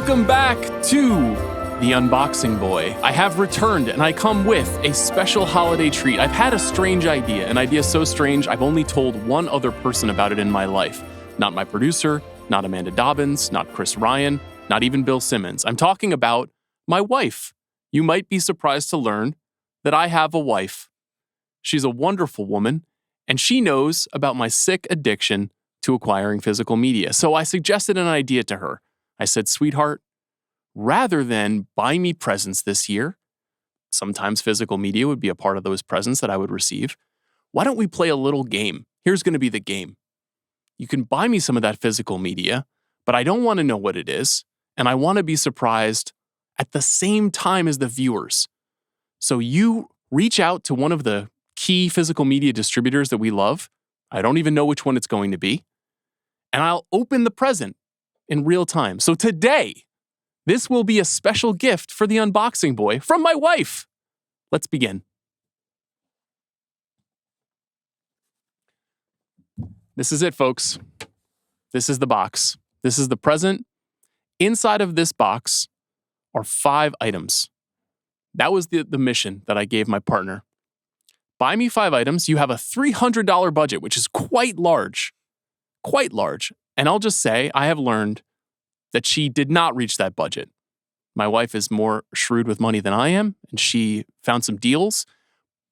Welcome back to The Unboxing Boy. I have returned and I come with a special holiday treat. I've had a strange idea, an idea so strange I've only told one other person about it in my life. Not my producer, not Amanda Dobbins, not Chris Ryan, not even Bill Simmons. I'm talking about my wife. You might be surprised to learn that I have a wife. She's a wonderful woman, and she knows about my sick addiction to acquiring physical media. So I suggested an idea to her. I said, sweetheart, rather than buy me presents this year, sometimes physical media would be a part of those presents that I would receive. Why don't we play a little game? Here's going to be the game. You can buy me some of that physical media, but I don't want to know what it is, and I want to be surprised at the same time as the viewers. So you reach out to one of the key physical media distributors that we love. I don't even know which one it's going to be. And I'll open the present in real time. So today, this will be a special gift for the Unboxing Boy from my wife. Let's begin. This is it, folks. This is the box. This is the present. Inside of this box are 5 items. That was the mission that I gave my partner. Buy me 5 items. You have a $300 budget, which is quite large. Quite large. And I'll just say, I have learned that she did not reach that budget. My wife is more shrewd with money than I am, and she found some deals,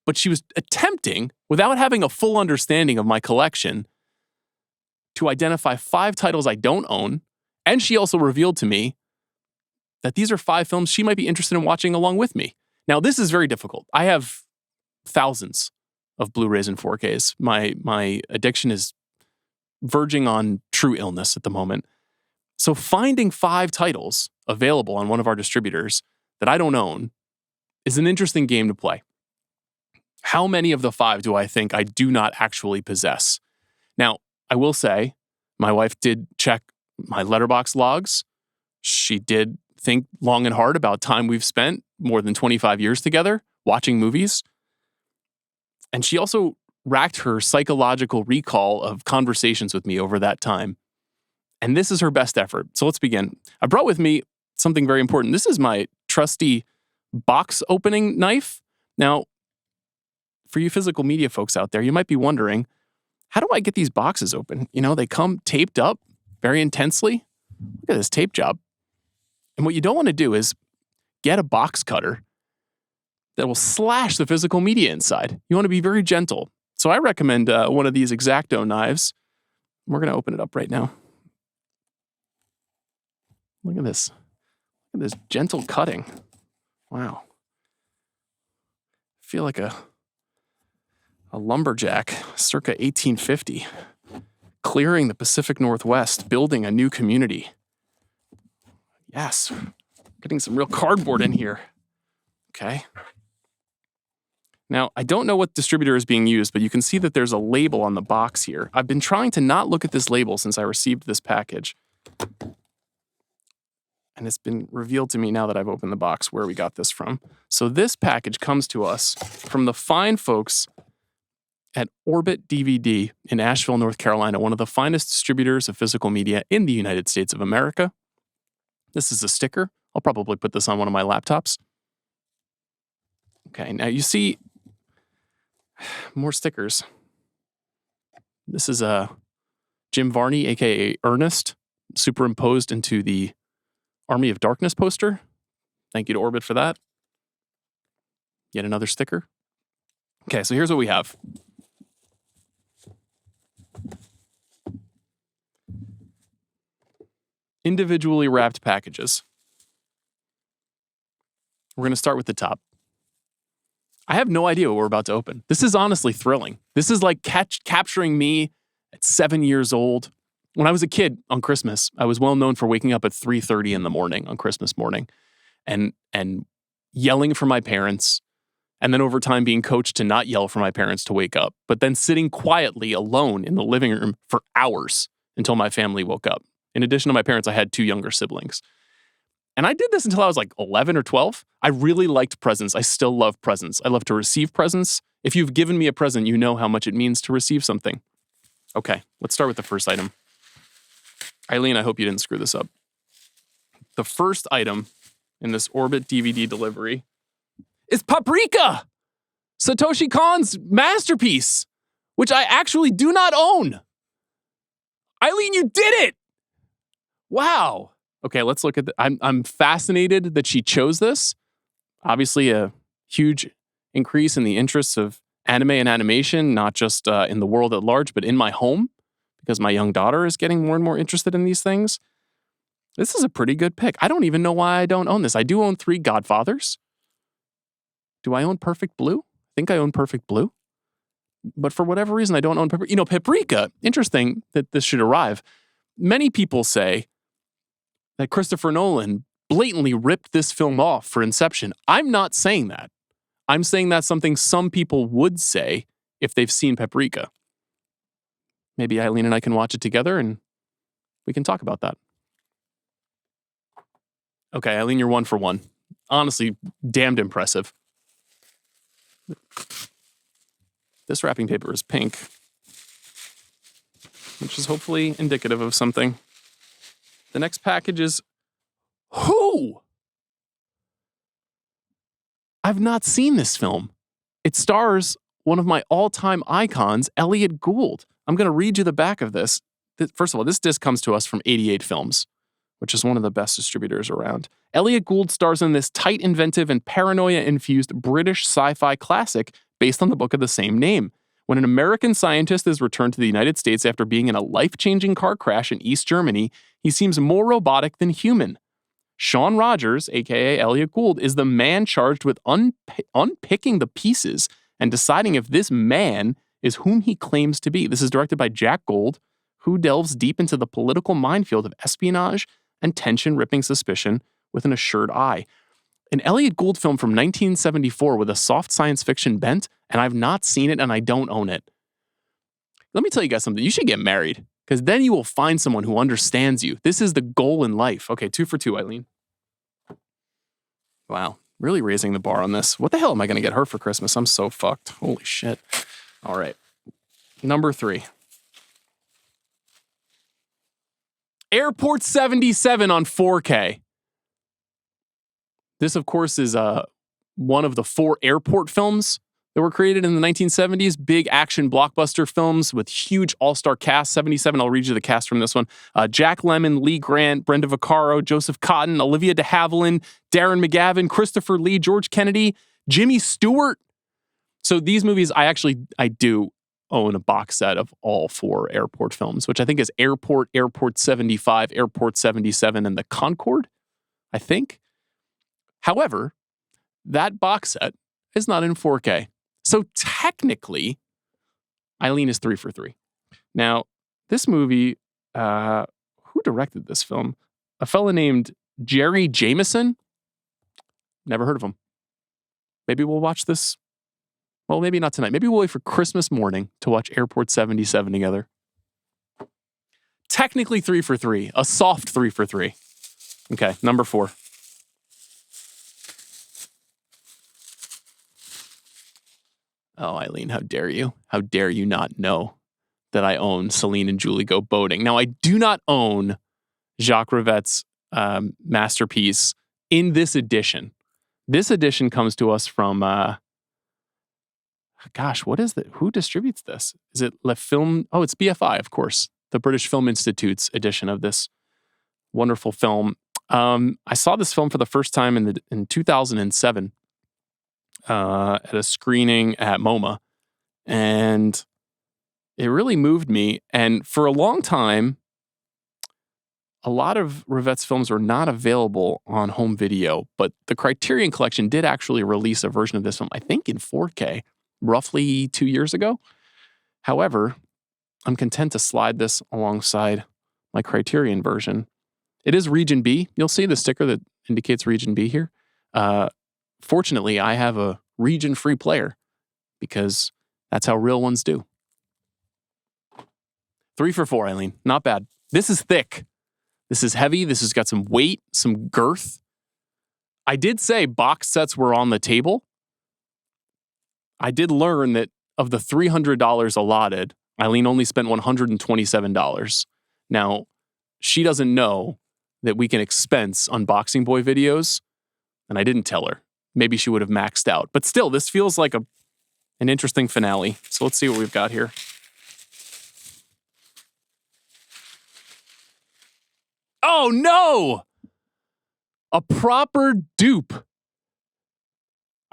but she was attempting, without having a full understanding of my collection, to identify 5 titles I don't own, and she also revealed to me that these are 5 films she might be interested in watching along with me. Now, this is very difficult. I have thousands of Blu-rays and 4Ks. My addiction is verging on true illness at the moment. So finding 5 titles available on one of our distributors that I don't own is an interesting game to play. How many of the 5 do I think I do not actually possess? Now, I will say, my wife did check my Letterboxd logs. She did think long and hard about time we've spent, more than 25 years together, watching movies. And she also racked her psychological recall of conversations with me over that time. And this is her best effort. So let's begin. I brought with me something very important. This is my trusty box opening knife. Now, for you physical media folks out there, you might be wondering, how do I get these boxes open? You know, they come taped up very intensely. Look at this tape job. And what you don't want to do is get a box cutter that will slash the physical media inside. You want to be very gentle. So I recommend one of these X-Acto knives. We're going to open it up right now. Look at this. Look at this gentle cutting. Wow. I feel like a lumberjack circa 1850, clearing the Pacific Northwest, building a new community. Yes, getting some real cardboard in here. Okay. Now, I don't know what distributor is being used, but you can see that there's a label on the box here. I've been trying to not look at this label since I received this package. And it's been revealed to me now that I've opened the box where we got this from. So this package comes to us from the fine folks at Orbit DVD in Asheville, North Carolina, one of the finest distributors of physical media in the United States of America. This is a sticker. I'll probably put this on one of my laptops. Okay, now you see more stickers. This is Jim Varney, aka Ernest, superimposed into the Army of Darkness poster. Thank you to Orbit for that. Yet another sticker. Okay, so here's what we have. Individually wrapped packages. We're going to start with the top. I have no idea what we're about to open. This is honestly thrilling. This is like capturing me at 7 years old. When I was a kid on Christmas, I was well known for waking up at 3:30 in the morning on Christmas morning and yelling for my parents, and then over time being coached to not yell for my parents to wake up, but then sitting quietly alone in the living room for hours until my family woke up. In addition to my parents, I had 2 younger siblings. And I did this until I was like 11 or 12. I really liked presents. I still love presents. I love to receive presents. If you've given me a present, you know how much it means to receive something. Okay, let's start with the first item. Eileen, I hope you didn't screw this up. the first item in this Orbit DVD delivery is Paprika, Satoshi Kon's masterpiece, which I actually do not own. Eileen, you did it! Wow. Okay, let's look at I'm fascinated that she chose this. Obviously, a huge increase in the interests of anime and animation, not just in the world at large, but in my home, because my young daughter is getting more and more interested in these things. This is a pretty good pick. I don't even know why I don't own this. I do own 3 Godfathers. Do I own Perfect Blue? I think I own Perfect Blue. But for whatever reason, I don't own Paprika. You know, Paprika, interesting that this should arrive. Many people say that Christopher Nolan blatantly ripped this film off for Inception. I'm not saying that. I'm saying that's something some people would say if they've seen Paprika. Maybe Eileen and I can watch it together and we can talk about that. Okay, Eileen, you're 1 for 1. Honestly, damned impressive. This wrapping paper is pink, which is hopefully indicative of something. The next package is Who? I've not seen this film. It stars one of my all-time icons, Elliot Gould. I'm going to read you the back of this. First of all, this disc comes to us from 88 Films, which is one of the best distributors around. Elliot Gould stars in this tight, inventive, and paranoia-infused British sci-fi classic based on the book of the same name. When an American scientist is returned to the United States after being in a life-changing car crash in East Germany, he seems more robotic than human. Sean Rogers, aka Elliot Gould, is the man charged with unpicking the pieces and deciding if this man is whom he claims to be. This is directed by Jack Gold, who delves deep into the political minefield of espionage and tension-ripping suspicion with an assured eye. An Elliot Gould film from 1974 with a soft science fiction bent, and I've not seen it and I don't own it. Let me tell you guys something. You should get married, because then you will find someone who understands you. This is the goal in life. Okay, 2 for 2, Eileen. Wow, really raising the bar on this. What the hell am I going to get her for Christmas? I'm so fucked. Holy shit. All right. Number 3. Airport 77 on 4K. This, of course, is one of the 4 airport films that were created in the 1970s. Big action blockbuster films with huge all-star cast. 77, I'll read you the cast from this one. Jack Lemmon, Lee Grant, Brenda Vaccaro, Joseph Cotton, Olivia de Havilland, Darren McGavin, Christopher Lee, George Kennedy, Jimmy Stewart. So these movies, I do own a box set of all 4 airport films, which I think is Airport, Airport 75, Airport 77, and the Concorde, I think. However, that box set is not in 4K. So technically, Eileen is 3 for 3. Now, this movie, who directed this film? A fella named Jerry Jameson. Never heard of him. Maybe we'll watch this. Well, maybe not tonight. Maybe we'll wait for Christmas morning to watch Airport 77 together. Technically 3 for 3. A soft 3 for 3. Okay, number 4. Oh, Eileen, how dare you? How dare you not know that I own Celine and Julie Go Boating? Now, I do not own Jacques Rivette's masterpiece in this edition. This edition comes to us from, what is it? Who distributes this? Is it Le Film? Oh, it's BFI, of course, the British Film Institute's edition of this wonderful film. I saw this film for the first time in 2007. At a screening at MoMA, and it really moved me. And for a long time, a lot of Rivette's films were not available on home video, but the Criterion Collection did actually release a version of this film, I think in 4K, roughly 2 years ago. However, I'm content to slide this alongside my Criterion version. It is Region B. You'll see the sticker that indicates Region B here. Fortunately, I have a region-free player because that's how real ones do. 3 for 4, Eileen. Not bad. This is thick. This is heavy. This has got some weight, some girth. I did say box sets were on the table. I did learn that of the $300 allotted, Eileen only spent $127. Now, she doesn't know that we can expense unboxing boy videos, and I didn't tell her. Maybe she would have maxed out. But still, this feels like an interesting finale. So let's see what we've got here. Oh no! A proper dupe.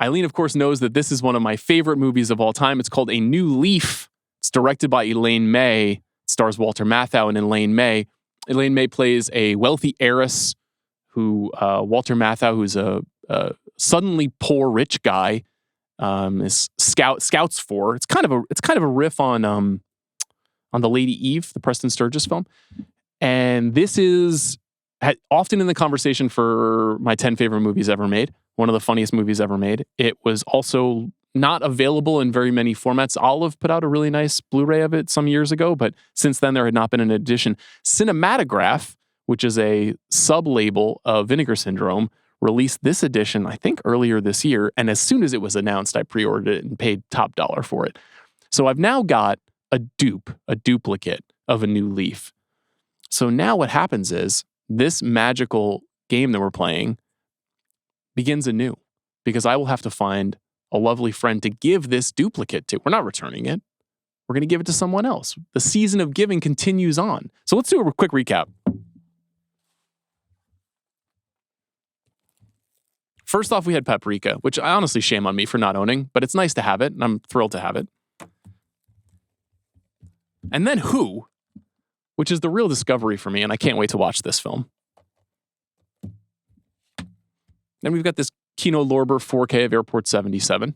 Eileen, of course, knows that this is one of my favorite movies of all time. It's called A New Leaf. It's directed by Elaine May. It stars Walter Matthau and Elaine May. Elaine May plays a wealthy heiress who Walter Matthau, who's a suddenly poor rich guy, is scouts for. It's kind of a riff on the Lady Eve, the Preston Sturges film. And this is often in the conversation for my 10 favorite movies ever made. One of the funniest movies ever made. It was also not available in very many formats. Olive put out a really nice Blu-ray of it some years ago, but since then there had not been an edition. Cinematograph, which is a sub-label of Vinegar Syndrome, released this edition, I think, earlier this year. And as soon as it was announced, I pre-ordered it and paid top dollar for it. So I've now got a duplicate of A New Leaf. So now what happens is this magical game that we're playing begins anew, because I will have to find a lovely friend to give this duplicate to. We're not returning it. We're going to give it to someone else. The season of giving continues on. So let's do a quick recap. First off, we had Paprika, which I honestly shame on me for not owning, but it's nice to have it, and I'm thrilled to have it. And then Who, which is the real discovery for me, and I can't wait to watch this film. Then we've got this Kino Lorber 4K of Airport 77.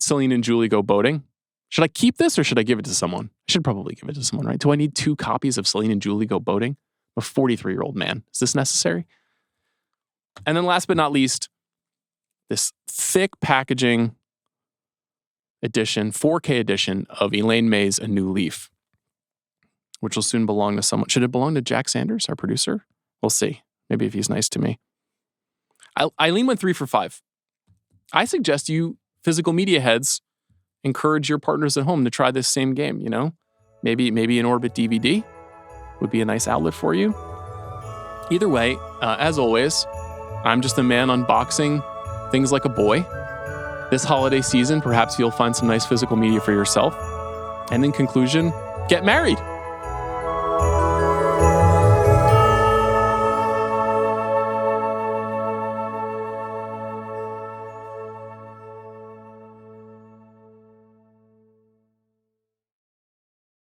Celine and Julie Go Boating. Should I keep this or should I give it to someone? I should probably give it to someone, right? Do I need 2 copies of Celine and Julie Go Boating? I'm a 43-year-old man. Is this necessary? And then last but not least, this thick packaging edition, 4K edition of Elaine May's A New Leaf, which will soon belong to someone. Should it belong to Jack Sanders, our producer? We'll see. Maybe if he's nice to me. Eileen went 3 for 5. I suggest you physical media heads encourage your partners at home to try this same game, you know? Maybe an Orbit DVD would be a nice outlet for you. Either way, as always, I'm just a man unboxing things like a boy. This holiday season, perhaps you'll find some nice physical media for yourself. And in conclusion, get married.